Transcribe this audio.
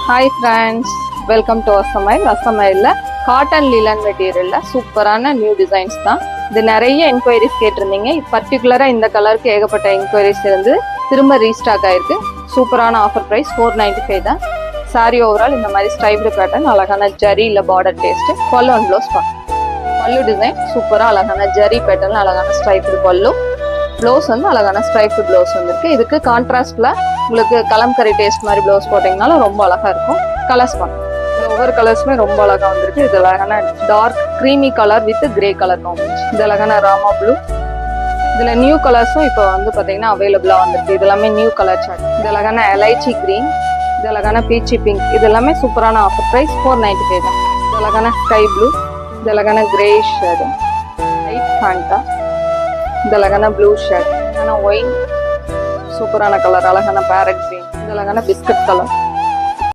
Hi friends, welcome to அசமையில் cotton linen மெட்டீரியலில் சூப்பரான நியூ டிசைன்ஸ் தான். இது நிறைய என்கொயரிஸ் கேட்டிருந்தீங்க. பர்டிகுலராக இந்த கலருக்கு ஏகப்பட்ட என்கொயரிஸ் இருந்து திரும்ப ரீஸ்டாக் ஆயிருக்கு. சூப்பரான ஆஃபர் ப்ரைஸ் 495 தான். சாரி ஓவரால் இந்த மாதிரி ஸ்ட்ரைப்டு பேட்டர்ன், அழகான ஜரி இல்லை பார்டர் டேஸ்ட். பல்லு அண்ட் ப்ளவுஸ் பல்லு டிசைன் சூப்பராக அழகான ஜரி பேட்டர்ன், அழகான ஸ்ட்ரைப்டு பல்லு. ப்ளவுஸ் வந்து அழகான ஸ்ட்ரைப்டு ப்ளவுஸ் வந்துருக்கு. இதுக்கு கான்ட்ராஸ்ட்ல உங்களுக்கு கலம்கரி டேஸ்ட் மாதிரி ப்ளவுஸ் போட்டிங்கனாலும் ரொம்ப அழகா இருக்கும். கலர்ஸ் பார்க்கலாம். இந்த ஒவ்வொரு கலர்ஸுமே ரொம்ப அழகா வந்திருக்கு. இது அழகான dark creamy colour with grey colour combination. இது அழகான ராமா ப்ளூ. இதுல நியூ கலர்ஸும் இப்போ வந்து பாத்தீங்கன்னா அவைலபிளா வந்திருக்கு. இது எல்லாமே நியூ கலர் சார்ட். இது அழகான எலைச்சி கிரீன், இது அழகான பீச்சி பிங்க். இது எல்லாமே சூப்பரான ஆஃபர் ப்ரைஸ் 495 தான். இது அழகான ஸ்கை ப்ளூ, இது அழகான கிரேஷ் ஷேடு, லைட் ஃபேண்டா, இது அழகான ப்ளூ ஷேட், ஒயின் சூப்பரான கலர், அழகான பேரட் கிரீன், இது அழகான பிஸ்கட் கலர்.